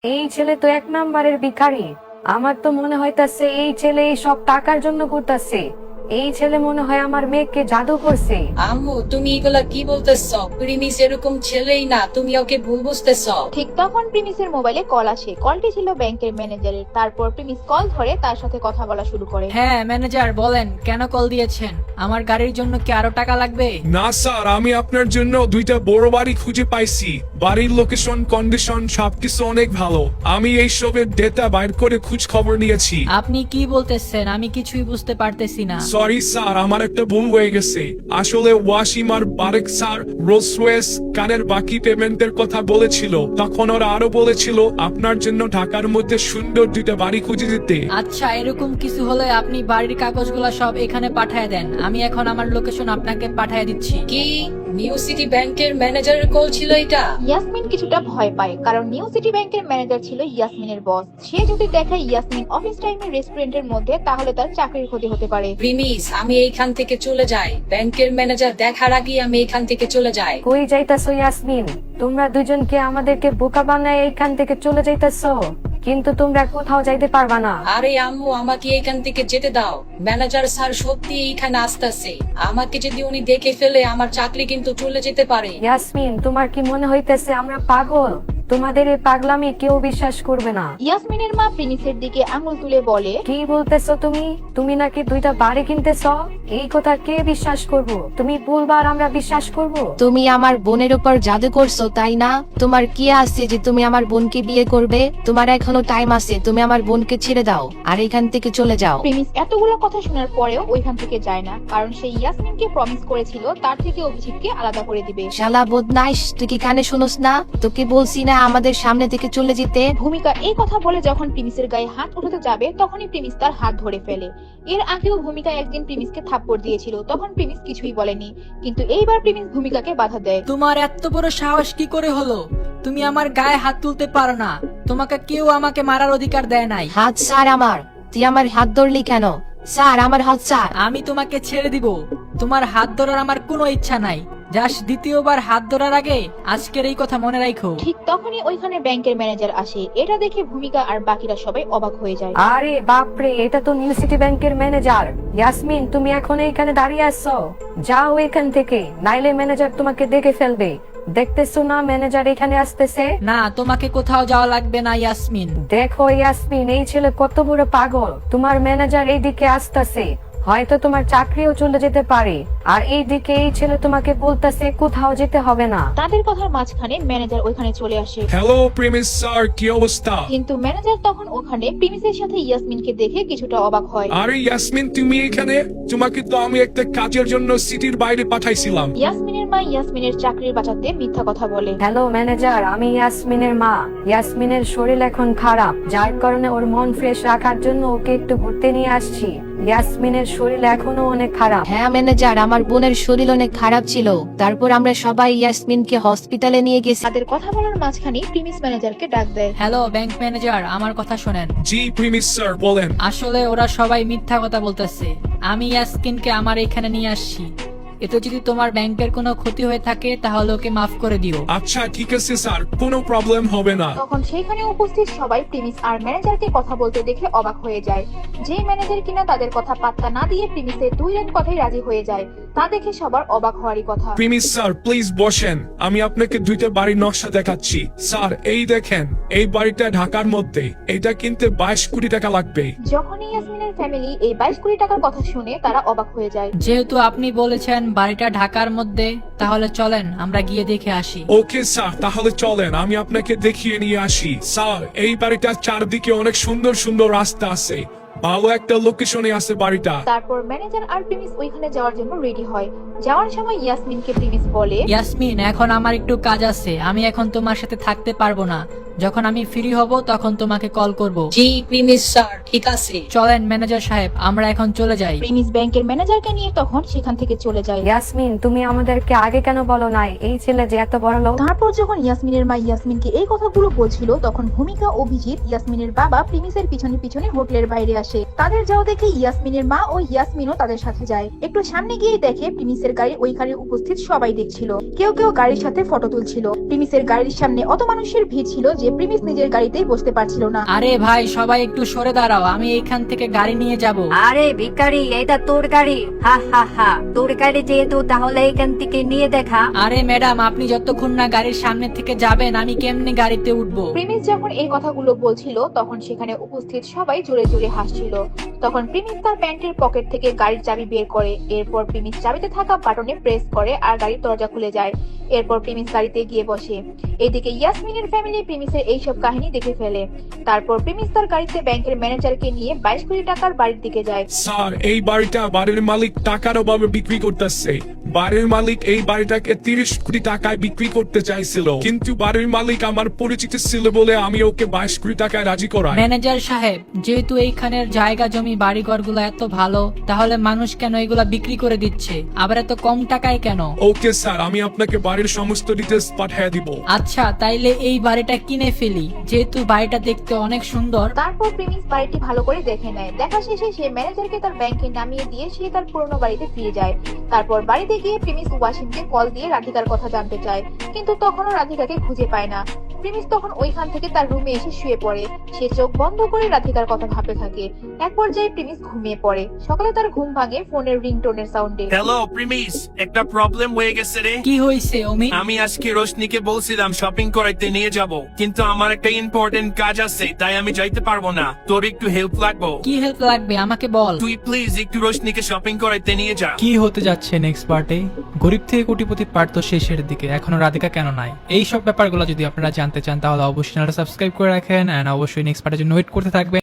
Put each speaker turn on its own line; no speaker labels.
এই ছেলে তো এক নাম্বারের ভিখারি। আমার তো মনে হইতাছে এই ছেলে এই সব টাকার জন্য করতেছে। এই ছেলে মনে হয় আমার মেয়েকে জাদু করছে।
আম্মু তুমি এগুলা কি বলতেছ? প্রিমিস এরকম ছেলেই না, তুমি ওকে ভুল বুঝতেছ।
ঠিক তখন প্রিমিসের মোবাইলে কল আসে। কলটি ছিল ব্যাংকের ম্যানেজারের। তারপর প্রিমিস কল ধরে তার সাথে কথা বলা শুরু করে।
হ্যাঁ ম্যানেজার বলেন, কেন কল দিয়েছেন? আমার গাড়ির জন্য কি আরো টাকা লাগবে?
না স্যার, আমি আপনার জন্য দুইটা বড় বাড়ি খুঁজে পাইছি। বাড়ির লোকেশন কন্ডিশন সবকিছু অনেক ভালো। আমি এই সবের ডেটা বাইর করে খোঁজ খবর নিয়েছি।
আপনি কি বলতেছেন? আমি কিছুই বুঝতে পারতেছি না।
সরি স্যার, আমার একটা ভুল হয়ে গেছে। আসলে ওয়াসিম আর বারেক স্যার রোলস রয়েস কানের বাকি পেমেন্টের কথা বলেছিল। তখন ওরা আরো বলেছিল আপনার জন্য ঢাকার মধ্যে সুন্দর দুইটা বাড়ি খুঁজে দিতে।
আচ্ছা, এরকম কিছু হলে আপনি বাড়ির কাগজগুলো সব এখানে পাঠায় দেন। আমি এখন আমার লোকেশন আপনাকে পাঠিয়ে দিচ্ছি।
কি নিউ সিটি ব্যাংকের ম্যানেজারের কল ছিল এটা?
ইয়াসমিন কিছুটা ভয় পায়, কারণ নিউ সিটি ব্যাংকের ম্যানেজার ছিল ইয়াসমিনের বস। সে যদি দেখে ইয়াসমিন অফিস টাইমে রেস্টুরেন্টের মধ্যে, তাহলে তার চাকরির ক্ষতি হতে পারে।
প্রিমিস আমি এইখান থেকে চলে যাই। ব্যাংকের ম্যানেজার দেখার আগে আমি এইখান থেকে চলে যাই।
কই যাইতাছো ইয়াসমিন? তোমরা দুজনকে আমাদেরকে বোকা বানায় এইখান থেকে চলে যাইতাছো, কিন্তু তোমরা কোথাও যাইতে পারবা না।
আরে আম্মু আমাকে এখান থেকে যেতে দাও। ম্যানেজার স্যার সত্যি এইখানে আসতেছে। আমাকে যদি উনি দেখে ফেলে আমার চাকরি কিন্তু চলে যেতে পারে।
ইয়াসমিন, তোমার কি মনে হইতেছে আমরা পাগল? তোমাদের এই পাগলামি কেউ বিশ্বাস করবে না।
ইয়াসমিনের মা প্রিমিসের দিকে আঙুল তুলে বলে,
কি বলতেছো তুমি? তুমি নাকি দুইটা বাড়ি কিনতেছ? এই কথা কে বিশ্বাস করব? তুমি বলবা আর আমরা বিশ্বাস করব?
তুমি আমার বোনের উপর জাদু করছো, তাই না? তোমার কি আছে যে তুমি আমার বোনকে বিয়ে করবে? তোমার এখনো টাইম আছে, তুমি আমার বোনকে ছেড়ে দাও আর এখান থেকে চলে যাও।
প্রিমিস এতগুলো কথা শোনার পরেও ওইখান থেকে যায় না, কারণ সে ইয়াসমিনকে প্রমিস করেছিল তার থেকে অভিজিৎকে আলাদা করে দিবে।
শালা বদমাইশ, তুই কি কানে শুনোস না? তোকে বলছি না আমাদের সামনে থেকে চলে যেতে।
ভূমিকা এই কথা বলে যখন প্রিমিসের গায়ে হাত উঠাতে যাবে, তখনই প্রিমিস তার হাত ধরে ফেলে। এর আগেও ভূমিকা একদিন প্রিমিসকে থাপ্পড় দিয়েছিল, তখন প্রিমিস কিছুই বলেনি, কিন্তু এইবার প্রিমিস ভূমিকাকে বাধা দেয়।
তোমার এত বড় সাহস কি করে হলো? তুমি আমার গায়ে হাত তুলতে পারো না। তোমাকে কেউ আমাকে মারার অধিকার দেয় নাই।
হাত স্যার আমার, তুই আমার হাত ধরলি কেন? স্যার আমার হাত স্যার।
আমি তোমাকে ছেড়ে দিব। তোমার হাত ধরার আমার কোনো ইচ্ছা নাই। জাস্ট দ্বিতীয়বার হাত ধরার আগে আজকের এই কথা মনে রাখো।
ঠিক তখনই ওইখানে ব্যাংকের ম্যানেজার আসে। এটা দেখে ভূমিকা আর বাকিরা সবাই অবাক হয়ে যায়।
আরে বাপরে, এটা তো নিউ সিটি ব্যাংকের ম্যানেজার। ইয়াসমিন, তুমি এখন এইখানে দাঁড়িয়ে আছো? যাও এখান থেকে, নাইলে ম্যানেজার তোমাকে দেখে ফেলবে। দেখতেছো না ম্যানেজার এখানে আসতেছে?
না, তোমাকে কোথাও যাওয়া লাগবে না ইয়াসমিন।
দেখো ইয়াসমিন, এই ছেলে কত বড় পাগল। তোমার ম্যানেজার এইদিকে আসতেছে, হয়তো তোমার চাকরিও চলে যেতে পারে। আর এইদিকে এই ছেলে তোমাকে বলতেছে কোথাও যেতে হবে না।
তাদের কথার মাঝখানে ম্যানেজার ওইখানে চলে আসে।
হ্যালো প্রিমিস স্যার, কি অবস্থা?
কিন্তু ম্যানেজার তখন ওখানে প্রিমিসের সাথে ইয়াসমিনকে দেখে কিছুটা অবাক হয়।
আরে ইয়াসমিন, তুমি এখানে? তোমাকে তো আমি একটা কাজের জন্য সিটির বাইরে পাঠাইছিলাম।
ইয়াসমিনের মা ইয়াসমিনের চাকরির বাঁচাতে মিথ্যা কথা বলে।
হ্যালো ম্যানেজার, আমি ইয়াসমিনের মা। ইয়াসমিনের শরীর এখন খারাপ, যার কারণে ওর মন ফ্রেশ রাখার জন্য ওকে একটু ঘুরতে নিয়ে আসছি। ইয়াসমিনের শরীর এখনো অনেক খারাপ।
হ্যাঁ ম্যানেজার, আমার বোনের শরীর অনেক খারাপ ছিল। তারপর আমরা সবাই ইয়াসমিনকে হসপিটালে নিয়ে গেছি।
তাদের কথা বলার মাঝখানে প্রিমিস ম্যানেজারকে ডাক দেয়।
হ্যালো ব্যাংক ম্যানেজার, আমার কথা শোনেন।
জি প্রিমিস স্যার, বলেন।
আসলে ওরা সবাই মিথ্যা কথা বলতেছে। আমি ইয়াসকিনকে আমার এখানে নিয়ে আসছি। এতে যদি তোমার ব্যাংকের কোনো ক্ষতি হয়ে থাকে তাহলে ওকে মাফ করে দিও।
আচ্ছা ঠিক আছে স্যার, কোনো প্রবলেম হবে না।
তখন সেখানে উপস্থিত সবাই প্রিমিস আর ম্যানেজারকে কথা বলতে দেখে অবাক হয়ে যায়। যে ম্যানেজার কিনা তাদের কথা পাত্তা না দিয়ে প্রিমিসের দুই লাইন কথাই রাজি হয়ে যায়, তা দেখে সবার অবাক হওয়ারই কথা।
প্রিমিস স্যার প্লিজ বসেন, আমি আপনাকে দুইটা বাড়ির নকশা দেখাচ্ছি। স্যার এই দেখেন, এই বাড়িটা ঢাকার মধ্যে। এটা কিনতে 22 কোটি টাকা লাগবে।
যখনই ইয়াসমিনের ফ্যামিলি এই 22 কোটি টাকার কথা শুনে, তারা অবাক হয়ে যায়।
যেহেতু আপনি বলেছেন বাড়িটা ঢাকার মধ্যে, তাহলে চলেন আমরা গিয়ে দেখে আসি।
ওকে স্যার, তাহলে চলেন আমি আপনাকে দেখিয়ে নিয়ে আসি। স্যার এই বাড়িটার চারদিকে অনেক সুন্দর সুন্দর রাস্তা আছে, ভালো একটা লোকেশনে আছে বাড়িটা।
তারপর ম্যানেজার আর প্রিমিস ওইখানে যাওয়ার জন্য রেডি হয়। যাওয়ার সময় ইয়াসমিনকে প্রিমিস বলে,
ইয়াসমিন, এখন আমার একটু কাজ আছে। আমি এখন তোমার সাথে থাকতে পারবো না। যখন আমি ফ্রি হব তখন তোমাকে কল করব।
জি প্রিমিস স্যার, ঠিক আছে।
চলেন ম্যানেজার সাহেব, আমরা এখন চলে যাই।
প্রিমিস ব্যাংকের ম্যানেজারকে নিয়ে তখন সেখান থেকে চলে যায়।
ইয়াসমিন, তুমি আমাদেরকে আগে কেন বলো নাই এই ছেলে যে এত বড় লোক?
তারপর যখন ইয়াসমিনের মা ইয়াসমিনকে এই কথাগুলো বলছিল, তখন ভূমিকা অভিজিৎ ইয়াসমিনের বাবা প্রিমিসের পিছনে পিছনে হোটেলের বাইরে আসে। আসে। তাদের যাওয়া দেখে ইয়াসমিনের মা ও ইয়াসমিনও তাদের সাথে যায়। একটু সামনে গিয়ে দেখে প্রিমিসের গাড়ি ওইখানে উপস্থিত সবাই দেখছিল। কেউ কেউ গাড়ির সাথে ফটো তুলছিল। প্রিমিসের গাড়ির সামনে অত মানুষের ভিড় ছিল যে প্রিমিস নিজের গাড়িতেই বসতে পারছিল না।
আরে ভাই, সবাই একটু সরে দাঁড়াও, আমি এইখান থেকে গাড়ি নিয়ে যাব।
আরে ভিখারি, এটা তোর গাড়ি। হা হা হা, তোর গাড়ি যেহেতু তাহলে এখান থেকে নিয়ে দেখা।
আরে ম্যাডাম, আপনি যতক্ষণ না গাড়ির সামনে থেকে যাবেন আমি কেমনে গাড়িতে উঠবো?
প্রিমিস যখন এই কথাগুলো বলছিল তখন সেখানে উপস্থিত সবাই জোরে জোরে হাসছিল। তখন প্রিমিস তার প্যান্টের পকেট থেকে গাড়ির চাবি বের করে। এরপর প্রিমিস চাবিতে থাকা বাটনে প্রেস করে আর গাড়ির দরজা খুলে যায়। এরপর প্রিমিস গাড়িতে গিয়ে বসে। এদিকে ইয়াসমিনের ফ্যামিলি প্রিমিসের এইসব কাহিনী দেখে ফেলে। তারপর প্রিমিস তার গাড়িতে ব্যাংকের ম্যানেজারকে নিয়ে 22 কোটি টাকার বাড়ির দিকে যায়।
স্যার, এই বাড়িটা বাড়ির মালিক টাকার অভাবে বিক্রি করতেছে। বাড়ির মালিক এই বাড়িটাকে 30 কোটি টাকায় বিক্রি করতে চাইছিল, কিন্তু বাড়ির মালিক আমার পরিচিত ছিল বলে আমি ওকে 22 কোটি টাকায় রাজি করাই।
ম্যানেজার সাহেব, যেহেতু এইখানের জায়গা জমি বাড়িঘর গুলো এত ভালো, তাহলে মানুষ কেন এগুলা বিক্রি করে দিচ্ছে, আবার এত কম টাকায় কেন?
ওকে স্যার, আমি আপনাকে বাড়ির সমস্ত ডিটেলস পাঠিয়ে দিব।
আচ্ছা, তাইলে এই বাড়িটা কিনে ফেলি, যেহেতু বাড়িটা দেখতে অনেক সুন্দর।
তারপর প্রিমিস বাড়িটি ভালো করে দেখে নেয়। দেখা শেষে সে ম্যানেজারকে তার ব্যাংকে নামিয়ে দিয়ে সে তার পুরনো বাড়িতে ফিরে যায়। তারপর বাড়িতে গিয়ে প্রিমিস ওয়াসিমকে কল দিয়ে রাধিকার কথা জানতে চায়, কিন্তু তখনও রাধিকাকে খুঁজে পায় না। প্রিমিস তখন ওইখান থেকে তার রুমে এসে শুয়ে পড়ে। সে চোখ বন্ধ করে রাধিকার কথা ভাবতে থাকে। এক পর্যায়ে প্রিমিস ঘুমিয়ে পড়ে। সকালে তার ঘুম ভাঙে ফোনের রিংটোনের সাউন্ডে।
হ্যালো প্রিমিস, একটা প্রবলেম হয়ে গেছে রে।
কি হয়েছে অমিত?
আমি আজকে রোশনিকে বলছিলাম শপিং করাইতে নিয়ে যাব, কিন্তু আমার একটা ইম্পর্টেন্ট কাজ আছে, তাই আমি যাইতে পারবো না। তোর একটু হেল্প লাগবে।
কি হেল্প লাগবে আমাকে বল।
তুই প্লিজ একটু রোশনিকে শপিং করাইতে নিয়ে যা।
কি হতে যাচ্ছে নেক্সট পার্টে? গরিব থেকে কোটিপতি পার্ট তো শেষের দিকে, এখনো রাধিকা কেন নাই? এই সব ব্যাপারগুলো যদি আপনারা জানতে চান তাহলে অবশ্যই চ্যানেলটা সাবস্ক্রাইব করে রাখেন, এন্ড অবশ্যই নেক্সট পার্টের জন্য ওয়েট করতে থাকবেন।